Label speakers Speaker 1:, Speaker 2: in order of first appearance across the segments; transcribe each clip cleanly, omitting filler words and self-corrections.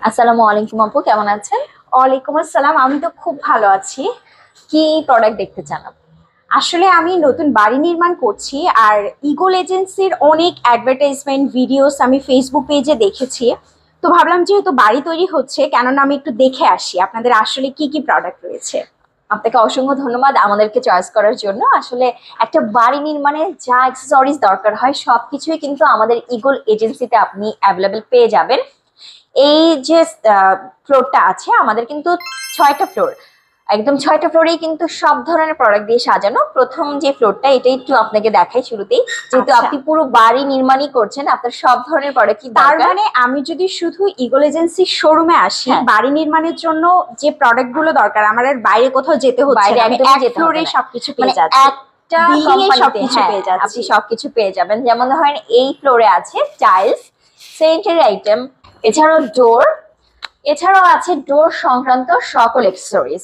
Speaker 1: আসসালামু আলাইকুম আপু, কেমন আছেন?
Speaker 2: ওয়ালাইকুম আসসালাম। আমি তো খুব ভালো আছি।
Speaker 1: কি প্রোডাক্ট দেখতে চান আপু?
Speaker 2: আসলে আমি নতুন বাড়ি নির্মাণ করছি, আর ইগল এজেন্সির অনেক অ্যাডভার্টাইজমেন্ট ভিডিওস আমি ফেসবুক পেজে দেখেছি। তো ভাবলাম যেহেতু বাড়ি তৈরি হচ্ছে, কেননা আমি একটু দেখে আসি আপনাদের আসলে কি কি প্রোডাক্ট রয়েছে।
Speaker 1: আপনাকে অসংখ্য ধন্যবাদ আমাদেরকে চয়েস করার জন্য। আসলে একটা বাড়ি নির্মাণে যা অ্যাক্সেসরিজ দরকার হয় সবকিছুই কিন্তু আমাদের ইগল এজেন্সিতে আপনি অ্যাভেলেবেল পেয়ে যাবেন। এই যে ফ্লোরটা আছে আমাদের কিন্তু 6টা ফ্লোর, একদম 6টা ফ্লোরেই কিন্তু সব ধরনের প্রোডাক্ট দিয়ে সাজানো। প্রথম যে ফ্লোরটা এটা একটু আপনাকে দেখাই শুরুতেই, যেহেতু
Speaker 2: আচ্ছা।
Speaker 1: আপনি পুরো বাড়ি নির্মাণই করছেন, আপনার সব ধরনের প্রোডাক্ট কি
Speaker 2: তার
Speaker 1: দরকার।
Speaker 2: মানে আমি যদি শুধু ইগল এজেন্সির শোরুমে আসি,
Speaker 1: হ্যাঁ।
Speaker 2: বাড়ি নির্মাণের জন্য যে প্রোডাক্ট গুলো দরকার, আমার আর বাইরে কোথাও যেতে হচ্ছে
Speaker 1: বাইরে
Speaker 2: না, আমি
Speaker 1: একদমই
Speaker 2: এক
Speaker 1: যেতে হবে
Speaker 2: ফ্লোরে
Speaker 1: না।
Speaker 2: সবকিছু
Speaker 1: মানে
Speaker 2: পেয়ে যাচ্ছি।
Speaker 1: একটা
Speaker 2: বিল্ডিং এ
Speaker 1: কোম্পানিতে
Speaker 2: সবকিছু পেয়ে যাচ্ছি।
Speaker 1: আপনি সবকিছু পেয়ে যাবেন। যেমন ধরেন এই ফ্লোরে আছে টাইলস, স্যানিটারি আইটেম, এছাড়াও ডোর, এছাড়াও আছে ডোর সংক্রান্ত সকল অ্যাক্সেসরিজ।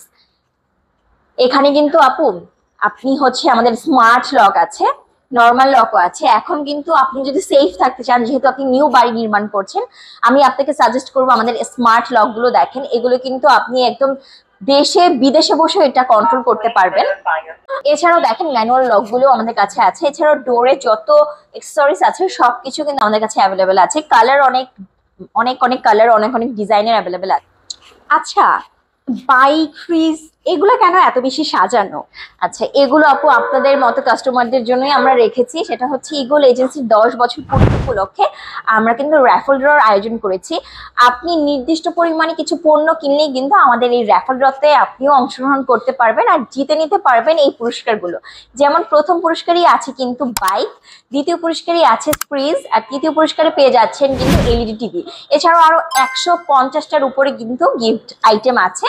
Speaker 1: এখানে কিন্তু আপু আপনি হচ্ছে আমাদের স্মার্ট লক আছে, নর্মাল লকও আছে। এখন কিন্তু আপনি যদি সেফ থাকতে চান, যেহেতু আপনি নিউ বাড়ি নির্মাণ করছেন, আমি আপনাকে সাজেস্ট করবো আমাদের স্মার্ট লক গুলো দেখেন। এগুলো কিন্তু আপনি একদম দেশে বিদেশে বসে এটা কন্ট্রোল করতে পারবেন। এছাড়াও দেখেন ম্যানুয়াল লক গুলো আমাদের কাছে আছে। এছাড়াও ডোরে যত অ্যাক্সেসরিজ আছে সবকিছু কিন্তু আমাদের কাছে অ্যাভেলেবেল আছে। কালার অনেক অনেক অনেক কালার, অনেক অনেক ডিজাইনের অ্যাভেলেবেল আছে।
Speaker 2: আচ্ছা, বাইক, ফ্রিজ, এগুলো কেন এত বেশি সাজানো?
Speaker 1: আচ্ছা, এগুলো আপু আপনাদের মতো কাস্টমারদের জন্যই আমরা রেখেছি। সেটা হচ্ছে ইগল এজেন্সির 10 বছর পূর্তি উপলক্ষে আমরা কিন্তু র্যাফল ড্রর আয়োজন করেছি। আপনি নির্দিষ্ট পরিমাণে কিছু পণ্য কিনলেই কিন্তু আমাদের এই র্যাফল ড্রতে আপনিও অংশগ্রহণ করতে পারবেন আর জিতে নিতে পারবেন এই পুরস্কারগুলো। যেমন প্রথম পুরস্কারই আছে কিন্তু বাইক, দ্বিতীয় পুরস্কারই আছে ফ্রিজ, আর তৃতীয় পুরস্কারে পেয়ে যাচ্ছেন কিন্তু এলইডি টিভি। এছাড়াও আরো 150টার উপরে কিন্তু গিফট আইটেম আছে।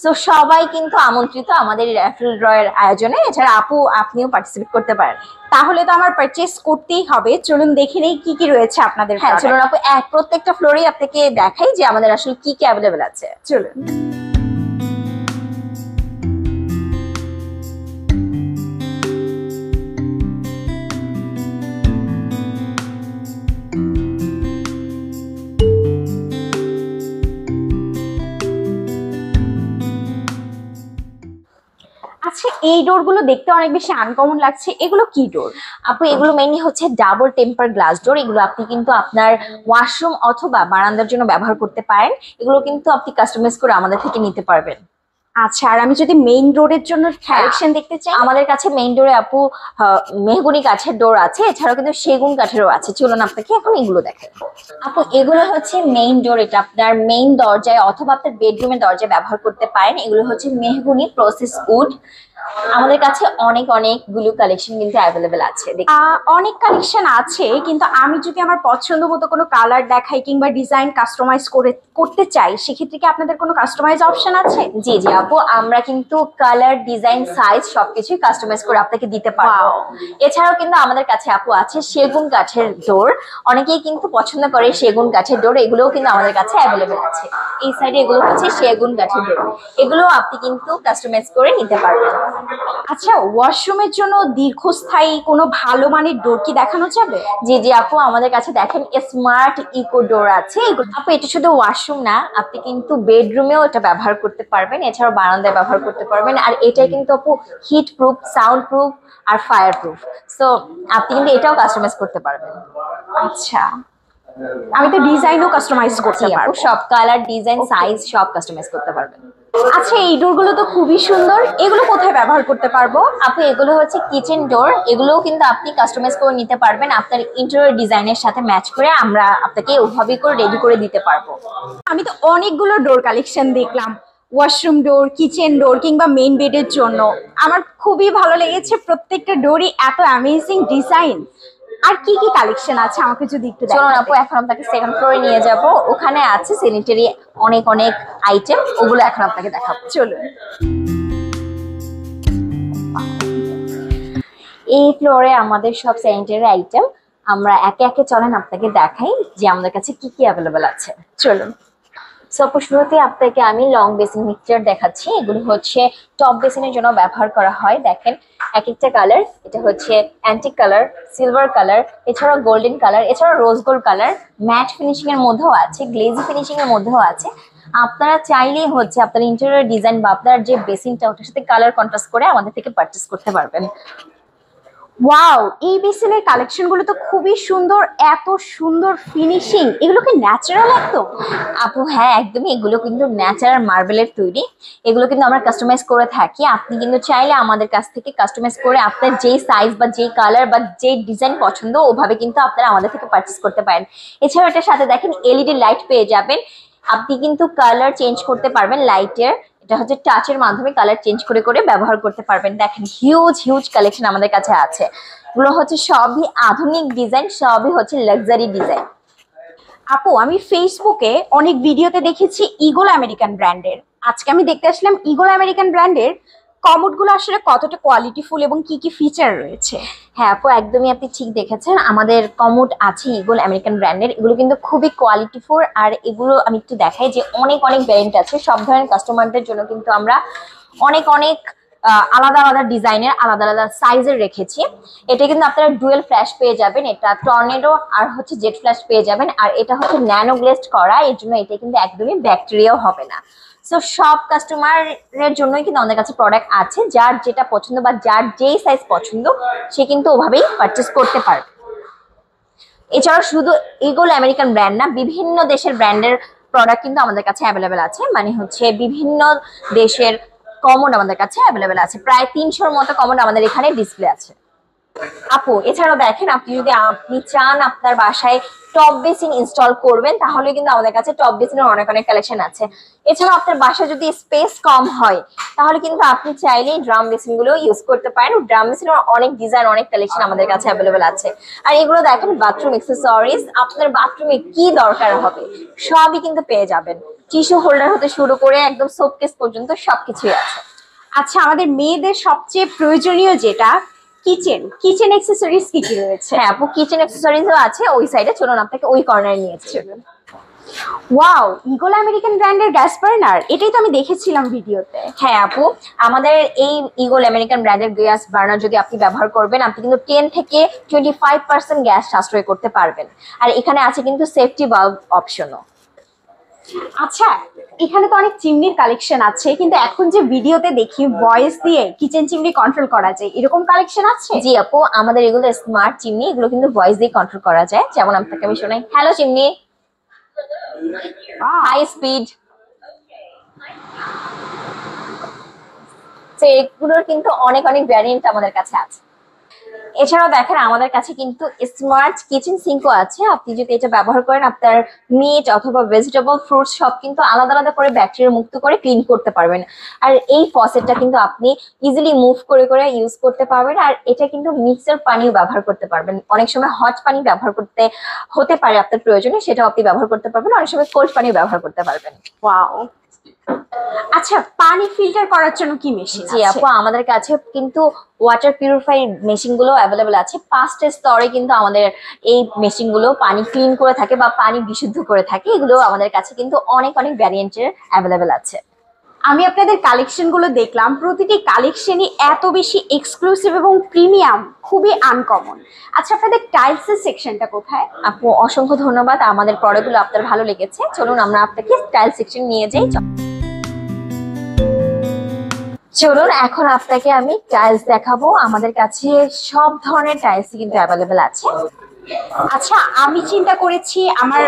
Speaker 1: সো সবাই কিন্তু আমন্ত্রিত আমাদের র্যাফল ড্রয়ের আয়োজনে। এছাড়া আপনিও পার্টিসিপেট করতে পারেন।
Speaker 2: তাহলে তো আমার পারচেস করতেই হবে। চলুন দেখে নেই কি কি রয়েছে আপনাদের।
Speaker 1: হ্যাঁ চলুন আপু, প্রত্যেকটা ফ্লোরেই আপনাকে দেখাই যে আমাদের আসলে কি কি অ্যাভেলেবেল আছে।
Speaker 2: চলুন। আচ্ছা, এই ডোর গুলো দেখতে অনেক বেশি আনকমন লাগছে, এগুলো কি ডোর?
Speaker 1: আপু এগুলো মেইনলি হচ্ছে ডাবল টেম্পার গ্লাস ডোর। এগুলো আপনি কিন্তু আপনার ওয়াশরুম অথবা বারান্দার জন্য ব্যবহার করতে পারেন। এগুলো কিন্তু আপনি কাস্টমাইজ করে আমাদের থেকে নিতে পারবেন।
Speaker 2: আচ্ছা, আর আমি যদি মেইন ডোরের জন্য কালেকশন দেখতে চাই?
Speaker 1: আমাদের কাছে মেইন ডোরে আপু মেহগনি কাঠের ডোর আছে, এছাড়াও কিন্তু সেগুন কাঠেরও আছে। চলুন আপনাকে এখন এগুলো দেখাই। আপু এগুলো হচ্ছে মেইন ডোর, এটা আপনার মেইন দরজায় অথবা আপনার বেডরুমের দরজায় ব্যবহার করতে পারেন। এগুলো হচ্ছে মেহগনি প্রসেস উড। আমাদের কাছে অনেক অনেকগুলো কালেকশন কিন্তু অ্যাভেলেবেল আছে।
Speaker 2: অনেক কালেকশন আছে, কিন্তু আমি যদি আমার পছন্দ মতো কোনো কালার দেখাই কিংবা ডিজাইন কাস্টমাইজ করতে চাই, সেক্ষেত্রে কি আপনাদের কোনো কাস্টমাইজ অপশন আছে?
Speaker 1: জি জি আপু, আমরা কিন্তু কালার, ডিজাইন, সাইজ সবকিছুই কাস্টমাইজ করে আপনাকে দিতে পারবো। এছাড়াও কিন্তু আমাদের কাছে আপু আছে সেগুন কাঠের ডোর। অনেকেই কিন্তু পছন্দ করে সেগুন কাঠের ডোর, এগুলোও কিন্তু আমাদের কাছে অ্যাভেলেবেল আছে। এই সাইডে এগুলো হচ্ছে সেগুন কাঠের ডোর, এগুলো আপনি কিন্তু কাস্টমাইজ করে নিতে পারবেন।
Speaker 2: আচ্ছা, ওয়াশরুমের জন্য দীর্ঘস্থায়ী কোনো ভালো মানের ডোর কি দেখানো যাবে?
Speaker 1: জি জি আপু, আমাদের কাছে দেখেন স্মার্ট ইকো ডোর আছে। আপু এটা শুধু ওয়াশরুম না, আপনি কিন্তু বেডরুমেও এটা ব্যবহার করতে পারবেন, এছাড়াও বারান্দায় ব্যবহার করতে পারবেন। আর এটা কিন্তু আপু হিট প্রুফ, সাউন্ড প্রুফ আর ফায়ার প্রুফ। সো আপনি কিন্তু এটাও কাস্টমাইজ করতে পারবেন।
Speaker 2: আচ্ছা, আমি তো ডিজাইনও কাস্টমাইজ করতে পারবো।
Speaker 1: সব কালার, ডিজাইন, সাইজ সব কাস্টমাইজ করতে পারবেন।
Speaker 2: আচ্ছা, এই ডোরগুলো তো খুবই সুন্দর, এগুলো কোথায় ব্যবহার করতে পারবো?
Speaker 1: আপু এগুলো হচ্ছে কিচেন ডোর, এগুলোও কিন্তু আপনি কাস্টমাইজ করে নিতে পারবেন আপনার ইন্টেরিয়র ডিজাইনের সাথে ম্যাচ করে। আমরা আপনাকে ওভাবে করে রেডি করে দিতে পারবো।
Speaker 2: আমি তো অনেকগুলো ডোর কালেকশন দেখলাম, ওয়াশরুম ডোর, কিচেন ডোর কিংবা মেইন বেডের জন্য। আমার খুবই ভালো লেগেছে, প্রত্যেকটা ডোরই এত অ্যামেজিং ডিজাইন। আর কি কি কালেকশন আছে আমাকে যদি একটু
Speaker 1: চলুন
Speaker 2: দেখান।
Speaker 1: আপু, এখন আপনাকে সেকেন্ড ফ্লোরে নিয়ে যাব। ওখানে আছে স্যানিটারি অনেক অনেক আইটেম, ওগুলো এখন আপনাকে দেখাবো।
Speaker 2: চলুন।
Speaker 1: এই ফ্লোরে আমাদের সব স্যানিটারি আইটেম, আমরা একে একে চলেন আপনাকে দেখাই যে আমাদের কাছে কি কি অ্যাভেলেবেল আছে।
Speaker 2: চলুন।
Speaker 1: সো শুরুতে আপনাকে আমি লং বেসিন মিক্সচার দেখাচ্ছি। এগুলো হচ্ছে টপ বেসিনের জন্য ব্যবহার করা হয়। দেখেন এক একটা কালার, এটা হচ্ছে অ্যান্টিক কালার, সিলভার কালার, এছাড়াও গোল্ডেন কালার, এছাড়াও rose gold colour, mat finishing এর মধ্যেও আছে, গ্লেজি ফিনিশিং এর মধ্যেও আছে। আপনারা চাইলেই হচ্ছে আপনার ইন্টেরিয়র ডিজাইন বা আপনার যে বেসিনটা ওটার সাথে কালার কন্ট্রাস্ট করে আমাদের থেকে পারচেস করতে পারবেন।
Speaker 2: ওয়াও, এই বেসিনের কালেকশন গুলো তো খুবই সুন্দর, এত সুন্দর ফিনিশিং, এগুলো কি ন্যাচারাল একদম?
Speaker 1: আপু হ্যাঁ, একদমই, এগুলো কিন্তু ন্যাচারাল মার্বেলের তৈরি। এগুলো কিন্তু আমরা কাস্টমাইজ করে থাকি। আপনি কিন্তু চাইলে আমাদের কাছ থেকে কাস্টমাইজ করে আপনার যেই সাইজ বা যেই কালার বা যেই ডিজাইন পছন্দ ওভাবে কিন্তু আপনারা আমাদের থেকে পারচেস করতে পারেন। এছাড়াও এটার সাথে দেখেন এলইডি লাইট পেয়ে যাবেন। আপনি কিন্তু কালার চেঞ্জ করতে পারবেন লাইটের, এটা হচ্ছে টাচের মাধ্যমে কালার চেঞ্জ করে করে ব্যবহার করতে পারবেন। দেখেন হিউজ হিউজ কালেকশন আমাদের কাছে আছে। এগুলো হচ্ছে সবই আধুনিক ডিজাইন, সবই হচ্ছে লাক্সারি ডিজাইন।
Speaker 2: আপু, আমি ফেসবুকে অনেক ভিডিওতে দেখেছি ইগল আমেরিকান ব্র্যান্ডের। আজকে আমি দেখতে আসলাম ইগল আমেরিকান ব্র্যান্ডের কমোডগুলো আসলে কতটা কোয়ালিটিফুল এবং কি কি ফিচার রয়েছে।
Speaker 1: হ্যাঁ আপু, একদমই আপনি ঠিক দেখেছেন। আমাদের কমোড আছে ইগল আমেরিকান ব্র্যান্ডের, এগুলো কিন্তু খুবই কোয়ালিটিফুল। আর এগুলো আমি একটু দেখাই যে অনেক অনেক ভ্যারিয়েন্ট আছে। সব ধরনের কাস্টমারদের জন্য কিন্তু আমরা অনেক অনেক আলাদা আলাদা ডিজাইনের আলাদা আলাদা সাইজের রেখেছি। এটা কিন্তু আপনারা ডুয়েল ফ্ল্যাশ পেয়ে যাবেন, এটা টর্নেডো আর হচ্ছে জেট ফ্ল্যাশ পেয়ে যাবেন। আর এটা হচ্ছে ন্যানো গ্লেজড করা, এর জন্য এটা কিন্তু একদমই ব্যাকটেরিয়াও হবে না। সো সব কাস্টমারের জন্যই কিন্তু আমাদের কাছে প্রোডাক্ট আছে। যার যেটা পছন্দ বা যার যেই সাইজ পছন্দ সে কিন্তু ওভাবেই পারচেস করতে পারবে। এছাড়াও শুধু ইগল আমেরিকান ব্র্যান্ড না, বিভিন্ন দেশের ব্র্যান্ডের প্রোডাক্ট কিন্তু আমাদের কাছে অ্যাভেলেবেল আছে। মানে হচ্ছে বিভিন্ন দেশের কমোড আমাদের কাছে অ্যাভেলেবেল আছে। প্রায় 300-র মতো কমোড আমাদের এখানে ডিসপ্লে আছে। আপু এছাড়াও দেখেন, আপনি চান আপনার বাসায় টপ বেসিন ইনস্টল করবেন, তাহলে কিন্তু আমাদের কাছে টপ বেসিনের অনেক অনেক কালেকশন আছে। এছাড়াও আপনার বাসায় যদি স্পেস কম হয় তাহলে কিন্তু আপনি চাইলেই ড্রাম বেসিন গুলো ইউজ করতে পারেন। ড্রাম বেসিনের অনেক ডিজাইন, অনেক কালেকশন আমাদের কাছে অ্যাভেলেবেল আছে। আর এগুলো দেখেন বাথরুম অ্যাক্সেসরিজ, আপনার বাথরুমে কি দরকার হবে সবই কিন্তু পেয়ে যাবেন। টিস্যু হোল্ডার হতে শুরু করে একদম সোপকেস পর্যন্ত সবকিছুই আছে।
Speaker 2: আচ্ছা, আমাদের মেয়েদের সবচেয়ে প্রয়োজনীয় যেটা কিচেন অ্যাক্সেসরিজ কি কি রয়েছে?
Speaker 1: হ্যাঁ আপু, কিচেন অ্যাক্সেসরিজও আছে ওই সাইডে, চলুন আপনাকে ওই কর্নারে নিয়ে যাচ্ছি।
Speaker 2: ওয়াও, ইগল আমেরিকান ব্র্যান্ডের গ্যাস বার্নার, এটাই তো আমি দেখেছিলাম ভিডিওতে।
Speaker 1: হ্যাঁ আপু, আমাদের এই ইগল আমেরিকান ব্র্যান্ডের গ্যাস বার্নার যদি আপনি ব্যবহার করবেন, আপনি কিন্তু 10 থেকে 25% গ্যাস সাশ্রয় করতে পারবেন। আর এখানে আছে কিন্তু সেফটি বাল্ব অপশনও।
Speaker 2: আচ্ছা, এখানে তো অনেক চিমনির কালেকশন আছে, কিন্তু এখন যে ভিডিওতে দেখি ভয়েস দিয়ে কিচেন চিমনি কন্ট্রোল করা যায়, এরকম কালেকশন আছে?
Speaker 1: জি আপু, আমাদের এগুলো স্মার্ট চিমনি, এগুলো কিন্তু ভয়েস দিয়ে কন্ট্রোল করা যায়। যেমন আপনাকে আমি শোনাই, হ্যালো চিমনি, হাই স্পিড। তো এগুলোর কিন্তু অনেক অনেক ভ্যারিয়েন্ট আমাদের কাছে আছে। এছাড়াও দেখেন আমাদের কাছে কিন্তু স্মার্ট কিচেন সিঙ্কও আছে। আপনি যদি এটা ব্যবহার করেন, আপনার মিট অথবা ভেজিটেবল ফ্রুটস সব কিন্তু আলাদা আলাদা করে ব্যাকটেরিয়া মুক্ত করে ক্লিন করতে পারবেন। আর এই ফসেটটা কিন্তু আপনি ইজিলি মুভ করে করে ইউজ করতে পারবেন। আর এটা কিন্তু মিক্সার পানিও ব্যবহার করতে পারবেন। অনেক সময় হট পানি ব্যবহার করতে হতে পারে আপনার প্রয়োজনে, সেটাও আপনি ব্যবহার করতে পারবেন। অনেক সময় কোল্ড পানিও ব্যবহার করতে পারবেন।
Speaker 2: ওয়াও। আচ্ছা, পানি ফিল্টার করার জন্য কি মেশিন আছে?
Speaker 1: জি আপু, আমাদের কাছে কিন্তু ওয়াটার পিউরিফাই মেশিন গুলো অ্যাভেলেবেল আছে। 5টা স্তরে কিন্তু আমাদের এই মেশিন গুলো পানি ক্লিন করে থাকে বা পানি বিশুদ্ধ করে থাকে। এগুলো আমাদের কাছে কিন্তু অনেক অনেক ভ্যারিয়েন্টের অ্যাভেলেবেল আছে।
Speaker 2: আমি আপনাদের কালেকশন গুলো দেখলাম, প্রতিটি কালেকশনই এত বেশি এক্সক্লুসিভ এবং প্রিমিয়াম, খুবই আনকমন। আচ্ছা, আপনাদের টাইলস এর সেকশনটা কোথায়?
Speaker 1: আপু অসংখ্য ধন্যবাদ, আমাদের প্রোডাক্টগুলো আপনার ভালো লেগেছে। চলুন আমরা আপনাকে টাইল সেকশন নিয়ে যাই। চলুন এখন আপনাকে আমি টাইলস দেখাবো। আমাদের কাছে সব ধরনের টাইলস কিন্তু অ্যাভেলেবেল আছে।
Speaker 2: আচ্ছা, আমি চিন্তা করেছি আমার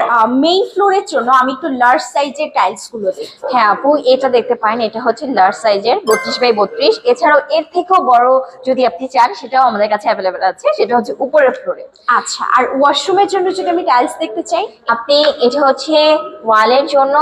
Speaker 2: মেইন ফ্লোরের জন্য আমি একটু লার্জ সাইজের টাইলস গুলো দেখবো।
Speaker 1: হ্যাঁ আপু, এটা দেখতে পারেন, এটা হচ্ছে লার্জ সাইজের 32x32। এছাড়াও এর থেকেও বড় যদি আপনি চান সেটাও আমাদের কাছে অ্যাভেলেবেল আছে, সেটা হচ্ছে উপরের ফ্লোরে।
Speaker 2: আচ্ছা, আর ওয়াশরুমের জন্য যদি আমি টাইলস দেখতে চাই?
Speaker 1: আপনি এটা হচ্ছে ওয়ালের জন্য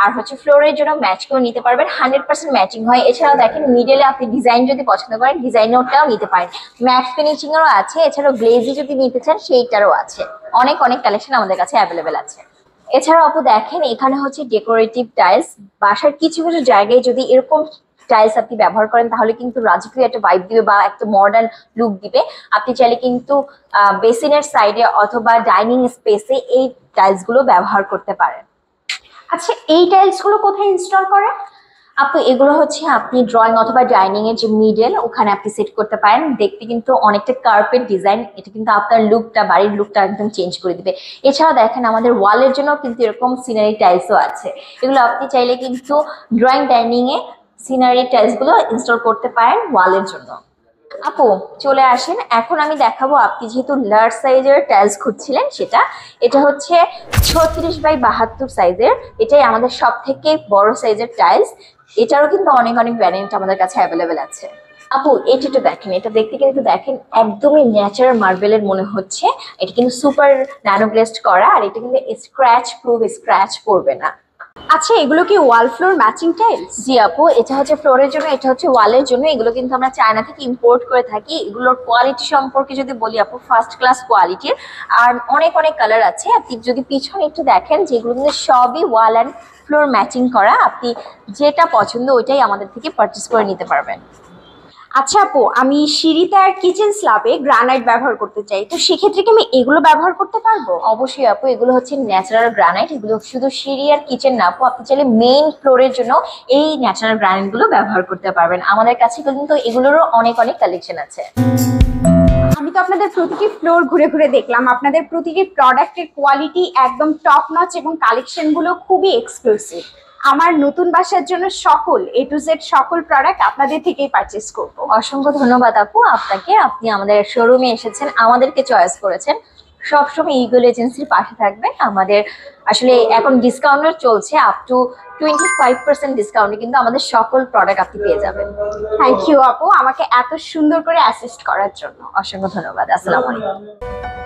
Speaker 1: আর হচ্ছে ফ্লোরের জন্য ম্যাচ করে নিতে পারবেন, 100% ম্যাচিং হয়। এছাড়াও দেখেন মিডলে আপনি ডিজাইন যদি পছন্দ করেন ডিজাইনারটাও নিতে পারেন, ম্যাট ফিনিশিং এরও আছে। এছাড়াও গ্লেজি যদি নিতে চান সেইটারও আছে। অনেক অনেক কালেকশন আমাদের কাছে অ্যাভেলেবেল আছে। এছাড়াও আপু দেখেন, এখানে হচ্ছে ডেকোরেটিভ টাইলস। বাসার কিছু কিছু জায়গায় যদি এরকম টাইলস আপনি ব্যবহার করেন তাহলে কিন্তু রাজকীয় একটা ভাইব দিবে বা একটা মডার্ন লুক দিবে। আপনি চাইলে কিন্তু বেসিনের সাইডে অথবা ডাইনিং স্পেসে এই টাইলস গুলো ব্যবহার করতে পারেন।
Speaker 2: আচ্ছা, এই টাইলস গুলো কোথায় ইনস্টল করে?
Speaker 1: আপু এগুলো হচ্ছে আপনি ড্রয়িং অথবা ডাইনিং এর যে মিডল ওখানে আপনি সেট করতে পারেন। দেখতে কিন্তু অনেকটা কার্পেট ডিজাইন, এটা কিন্তু আপনার লুকটা, বাড়ির লুকটা একদম চেঞ্জ করে দিবে। এছাড়াও দেখেন আমাদের ওয়ালের জন্য কিন্তু এরকম সিনারি টাইলসও আছে। এগুলো আপনি চাইলে কিন্তু ড্রয়িং ডাইনিং এ সিনারি টাইলস গুলো ইনস্টল করতে পারেন ওয়ালের জন্য। আপু চলে আসেন, এখন আমি দেখাবো আপনি যেহেতু লার্জ সাইজের টাইলস খুঁজছিলেন সেটা। এটা হচ্ছে 36x72 সাইজের, এটাই আমাদের সব থেকে বড় সাইজের টাইলস। এটারও কিন্তু অনেক অনেক ভ্যারিয়েন্ট আমাদের কাছে অ্যাভেলেবেল আছে। আপু এটা একটু দেখেন, এটা দেখতে কিন্তু দেখেন একদমই ন্যাচারাল মার্বেলের মনে হচ্ছে। এটা কিন্তু সুপার ন্যানো গ্লেজড করা, আর এটা কিন্তু স্ক্র্যাচ প্রুফ, স্ক্র্যাচ পড়বে না।
Speaker 2: আচ্ছা, এগুলো কি ওয়াল ফ্লোর ম্যাচিং টাইলস?
Speaker 1: জি আপু, এটা হচ্ছে ফ্লোরের জন্য, এটা হচ্ছে ওয়ালের জন্য। এগুলো কিন্তু আমরা চায়না থেকে ইম্পোর্ট করে থাকি। এগুলোর কোয়ালিটি সম্পর্কে যদি বলি আপু, ফার্স্ট ক্লাস কোয়ালিটির। আর অনেক অনেক কালার আছে। আপনি যদি পিছনে একটু দেখেন, যেগুলো কিন্তু সবই ওয়াল অ্যান্ড ফ্লোর ম্যাচিং করা। আপনি যেটা পছন্দ ওইটাই আমাদের থেকে পারচেস করে নিতে পারবেন।
Speaker 2: আচ্ছা আপু, আমি সিঁড়িতে আর কিচেন স্ল্যাবে গ্রানাইট ব্যবহার করতে চাই, তো সেক্ষেত্রে কি আমি এগুলো ব্যবহার করতে পারবো?
Speaker 1: অবশ্যই আপু, এগুলো হচ্ছে ন্যাচারাল গ্রানাইট। এগুলো শুধু সিঁড়ি আর কিচেন না আপু, আপনি চাইলে মেইন ফ্লোরের জন্য এই ন্যাচারাল গ্রানাইট গুলো ব্যবহার করতে পারবেন। আমাদের কাছে কিন্তু এগুলোরও অনেক অনেক কালেকশন আছে।
Speaker 2: আমি তো আপনাদের প্রতিটি ফ্লোর ঘুরে ঘুরে দেখলাম, আপনাদের প্রতিটি প্রোডাক্টের কোয়ালিটি একদম টপ নচ এবং কালেকশন গুলো খুবই এক্সক্লুসিভ। আমার নতুন বাসার জন্য সকল A to Z সকল প্রোডাক্ট আপনাদের থেকেই পারচেস করব।
Speaker 1: অসংখ্য ধন্যবাদ আপু আপনাকে, আপনি আমাদের শোরুমে এসেছেন, আমাদেরকে চয়েস করেছেন। সবসময় ইগল এজেন্সির পাশে থাকবেন। আমাদের আসলে এখন ডিসকাউন্টও চলছে, আপ টু 25% ডিসকাউন্টে কিন্তু আমাদের সকল প্রোডাক্ট আপনি পেয়ে যাবেন।
Speaker 2: থ্যাংক ইউ আপু, আমাকে এত সুন্দর করে অ্যাসিস্ট করার জন্য।
Speaker 1: অসংখ্য ধন্যবাদ। আসসালামু আলাইকুম।